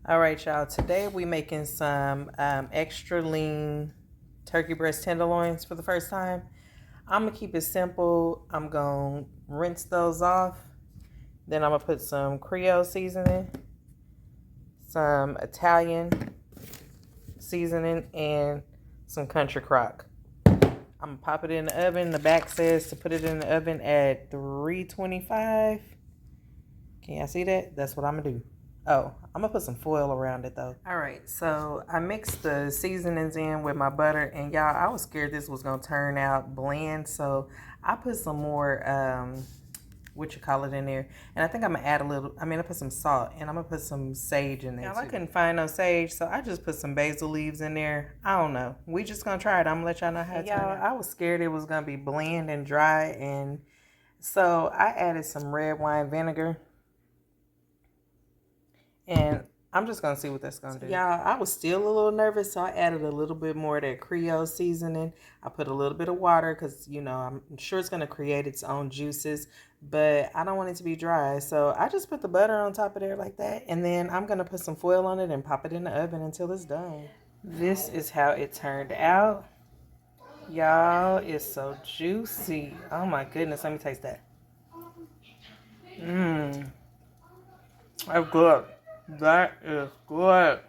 All right, y'all. Today we making some extra lean turkey breast tenderloins for the first time. I'm gonna keep it simple. I'm gonna rinse those off. Then I'm gonna put some Creole seasoning, some Italian seasoning, and some country crock. I'm gonna pop it in the oven. The back says to put it in the oven at 325. Can y'all see that? That's what I'm gonna do. Oh, I'm gonna put some foil around it though. All right, so I mixed the seasonings in with my butter, and y'all, I was scared this was gonna turn out bland, so I put some more in there, and I think I'm gonna add a little. I put some salt, and I'm gonna put some sage in there. Now, I couldn't find no sage, so I just put some basil leaves in there. I don't know. We just gonna try it. I'm gonna let y'all know how it turns out. I was scared it was gonna be bland and dry, and so I added some red wine vinegar. And I'm just going to see what that's going to do. Y'all, I was still a little nervous, so I added a little bit more of that Creole seasoning. I put a little bit of water because, I'm sure it's going to create its own juices, but I don't want it to be dry. So I just put the butter on top of there like that, and then I'm going to put some foil on it and pop it in the oven until it's done. This is how it turned out. Y'all, it's so juicy. Oh my goodness, let me taste that. That's good. That is good.